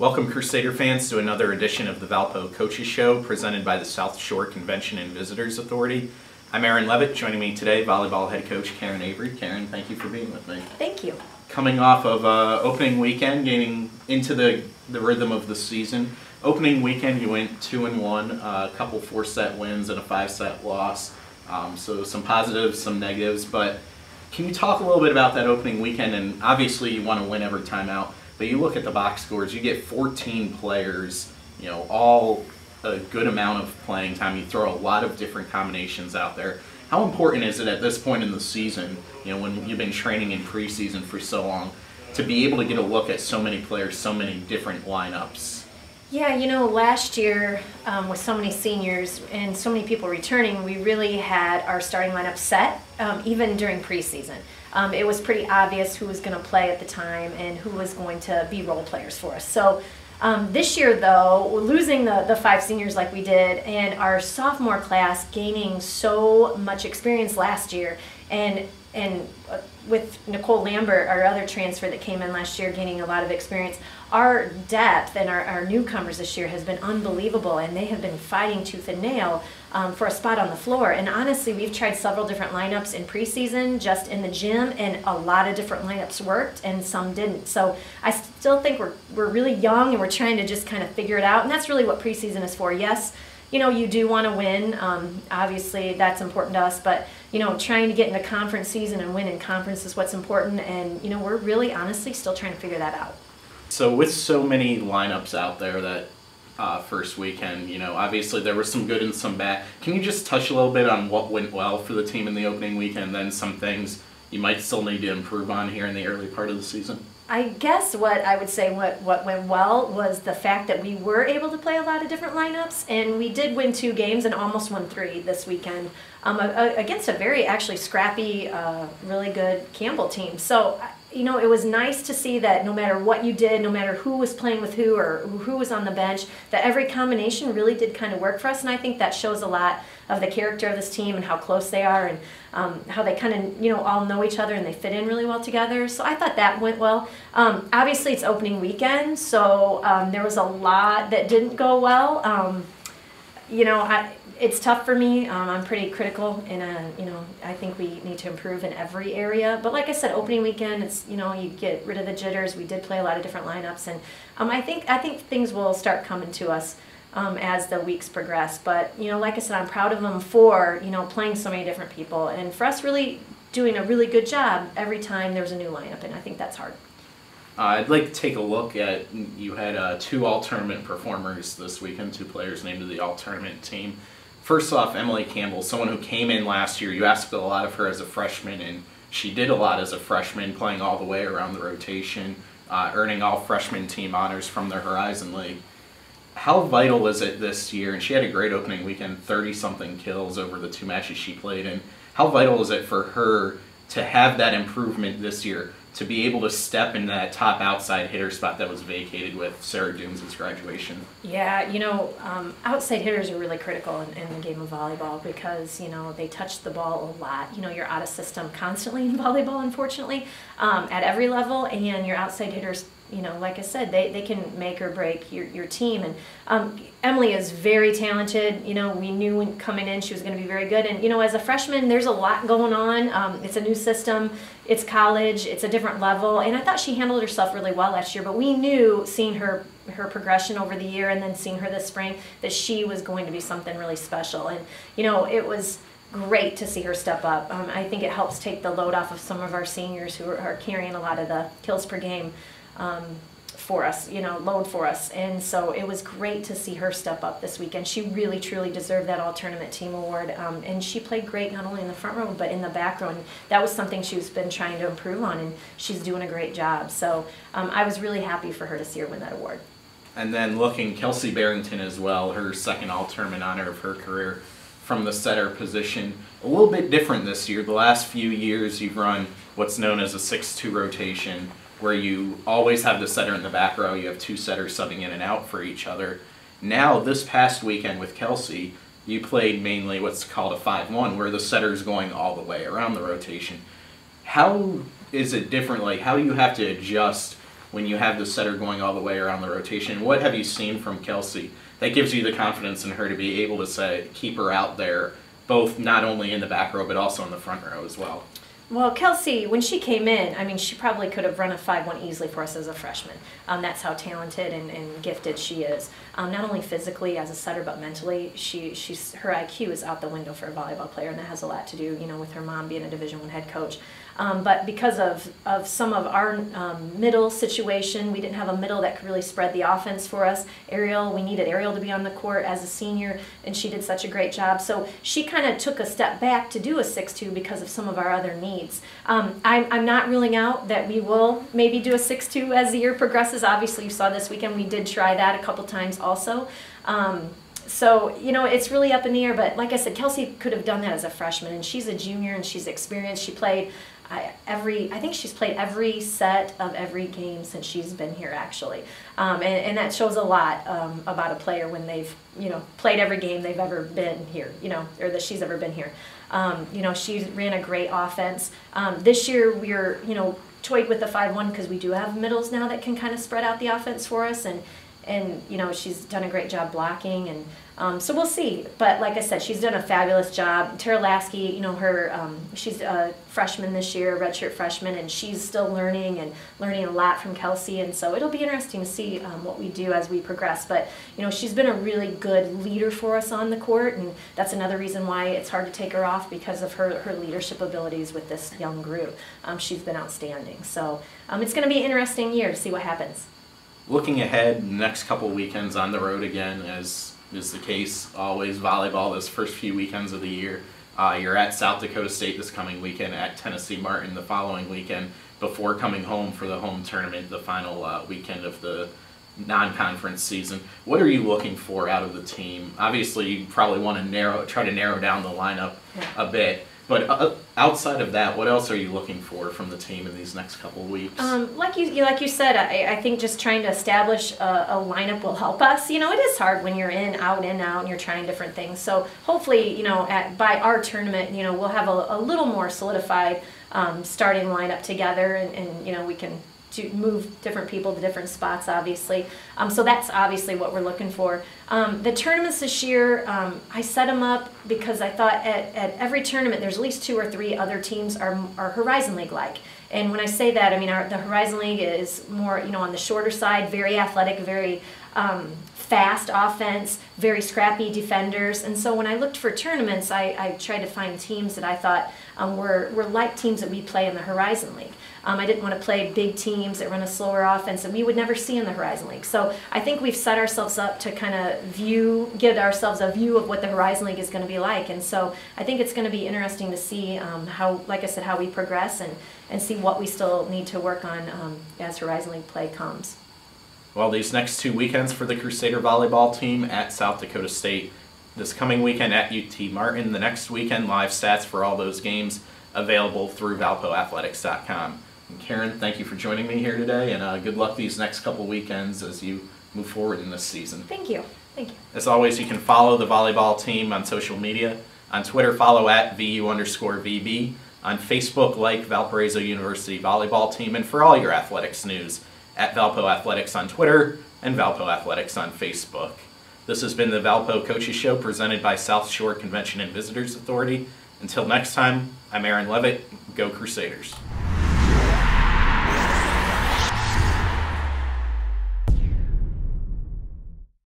Welcome Crusader fans to another edition of the Valpo Coaches Show presented by the South Shore Convention and Visitors Authority. I'm Aaron Levitt. Joining me today, volleyball head coach Carin Avery. Carin, thank you for being with me. Thank you. Coming off of opening weekend, getting into the rhythm of the season. Opening weekend, you went 2-1, a couple 4-set wins and a 5-set loss. So some positives, some negatives, but can you talk a little bit about that opening weekend? And obviously you want to win every time out, but you look at the box scores, you get 14 players, you know, all a good amount of playing time. You throw a lot of different combinations out there. How important is it at this point in the season, you know, when you've been training in preseason for so long, to be able to get a look at so many players, so many different lineups? Yeah, you know, last year with so many seniors and so many people returning, we really had our starting lineup set, even during preseason. It was pretty obvious who was going to play at the time and who was going to be role players for us. So this year, though, losing the 5 seniors like we did, and our sophomore class gaining so much experience last year, and with Nicole Lambert, our other transfer that came in last year, gaining a lot of experience, our depth and our newcomers this year has been unbelievable, and they have been fighting tooth and nail for a spot on the floor. And honestly, we've tried several different lineups in preseason, just in the gym, and a lot of different lineups worked and some didn't. So I still think we're really young and we're trying to just kind of figure it out, and that's really what preseason is for. Yes, you know, you do want to win. Obviously, that's important to us, but you know, trying to get into conference season and win in conference is what's important, and you know, we're really honestly still trying to figure that out. So with so many lineups out there that first weekend, you know, obviously there was some good and some bad. Can you just touch a little bit on what went well for the team in the opening weekend, and then some things you might still need to improve on here in the early part of the season? I guess what I would say what went well was the fact that we were able to play a lot of different lineups, and we did win 2 games and almost won 3 this weekend against a very actually scrappy, really good Campbell team. So, you know, it was nice to see that no matter what you did, no matter who was playing with who or who was on the bench, that every combination really did kind of work for us, and I think that shows a lot of the character of this team and how close they are, and how they kind of, you know, all know each other and they fit in really well together. So I thought that went well. Obviously, it's opening weekend, so there was a lot that didn't go well. You know, it's tough for me. I'm pretty critical, and you know, I think we need to improve in every area. But like I said, opening weekend, it's, you know, you get rid of the jitters. We did play a lot of different lineups, and I think things will start coming to us as the weeks progress. But you know, like I said, I'm proud of them for, you know, playing so many different people, and for us really doing a really good job every time there's a new lineup, and I think that's hard. I'd like to take a look at, you had 2 all-tournament performers this weekend, 2 players named to the all-tournament team. First off, Emily Campbell, someone who came in last year. You asked a lot of her as a freshman, and she did a lot as a freshman, playing all the way around the rotation, earning all freshman team honors from the Horizon League. How vital is it this year? And she had a great opening weekend, 30-something kills over the 2 matches she played in. How vital is it for her to have that improvement this year, to be able to step in that top outside hitter spot that was vacated with Sarah Doones' graduation? Yeah, you know, outside hitters are really critical in the game of volleyball because, you know, they touch the ball a lot. You know, you're out of system constantly in volleyball, unfortunately, at every level, and your outside hitters, you know, like I said, they can make or break your team. And Emily is very talented. You know, we knew when coming in she was going to be very good. And, you know, as a freshman, there's a lot going on. It's a new system. It's college. It's a different level. And I thought she handled herself really well last year. But we knew, seeing her progression over the year and then seeing her this spring, that she was going to be something really special. And, you know, it was great to see her step up. I think it helps take the load off of some of our seniors who are carrying a lot of the kills per game for us, you know, load for us. And so it was great to see her step up this weekend. She really truly deserved that all-tournament team award, and she played great not only in the front row but in the back row, and that was something she's been trying to improve on, and she's doing a great job. So I was really happy for her to see her win that award. And then looking, Kelsey Barrington as well, her 2nd all-tournament honor of her career from the setter position. A little bit different this year. The last few years you've run what's known as a 6-2 rotation, where you always have the setter in the back row. You have 2 setters subbing in and out for each other. Now, this past weekend with Kelsey, you played mainly what's called a 5-1, where the setter's going all the way around the rotation. How is it different? Like, how do you have to adjust when you have the setter going all the way around the rotation. What have you seen from Kelsey that gives you the confidence in her to be able to keep her out there, both not only in the back row but also in the front row as well? Well, Kelsey, when she came in, I mean, she probably could have run a 5-1 easily for us as a freshman. That's how talented and gifted she is. Not only physically as a setter, but mentally, her IQ is out the window for a volleyball player, and that has a lot to do, with her mom being a Division I head coach. But because of some of our middle situation, we didn't have a middle that could really spread the offense for us. We needed Ariel to be on the court as a senior, and she did such a great job. So she kind of took a step back to do a 6-2 because of some of our other needs. I'm not ruling out that we will maybe do a 6-2 as the year progresses. Obviously, you saw this weekend we did try that a couple times also. So, it's really up in the air, but like I said, Kelsey could have done that as a freshman, and she's a junior and she's experienced. She played I think she's played every set of every game since she's been here, actually. And that shows a lot about a player when they've, played every game they've ever been here, or that she's ever been here. She ran a great offense. This year we're, toyed with the 5-1 because we do have middles now that can kind of spread out the offense for us, and she's done a great job blocking, and so we'll see. But like I said, she's done a fabulous job. Tara Lasky, she's a freshman this year, redshirt freshman, and she's still learning a lot from Kelsey, and so it'll be interesting to see what we do as we progress. But she's been a really good leader for us on the court, and that's another reason why it's hard to take her off, because of her leadership abilities with this young group. She's been outstanding. So it's going to be an interesting year to see what happens. Looking ahead, next couple weekends on the road again, as is the case always, volleyball those first few weekends of the year. You're at South Dakota State this coming weekend, at Tennessee Martin the following weekend, before coming home for the home tournament, the final weekend of the non-conference season. What are you looking for out of the team? Obviously, you probably want to try to narrow down the lineup a bit. But outside of that, what else are you looking for from the team in these next couple of weeks? Like you said, I think just trying to establish a lineup will help us. It is hard when you're out, and you're trying different things. So hopefully, by our tournament, we'll have a little more solidified starting lineup together, and we can move different people to different spots, obviously. So that's obviously what we're looking for. The tournaments this year, I set them up because I thought at every tournament there's at least 2 or 3 other teams are Horizon League-like. And when I say that, I mean the Horizon League is more, on the shorter side, very athletic, very fast offense, very scrappy defenders. And so when I looked for tournaments, I tried to find teams that I thought were like teams that we play in the Horizon League. I didn't want to play big teams that run a slower offense that we would never see in the Horizon League. So I think we've set ourselves up to kind of give ourselves a view of what the Horizon League is going to be like. And so I think it's going to be interesting to see how, like I said, how we progress and see what we still need to work on as Horizon League play comes. Well, these next 2 weekends for the Crusader volleyball team, at South Dakota State, this coming weekend at UT Martin, the next weekend, live stats for all those games available through ValpoAthletics.com. And Carin, thank you for joining me here today, and good luck these next couple weekends as you move forward in this season. Thank you. Thank you. As always, you can follow the volleyball team on social media. On Twitter, follow at VU_VB. On Facebook, like Valparaiso University Volleyball Team. And for all your athletics news, at Valpo Athletics on Twitter and Valpo Athletics on Facebook. This has been the Valpo Coaches Show, presented by South Shore Convention and Visitors Authority. Until next time, I'm Aaron Levitt. Go Crusaders.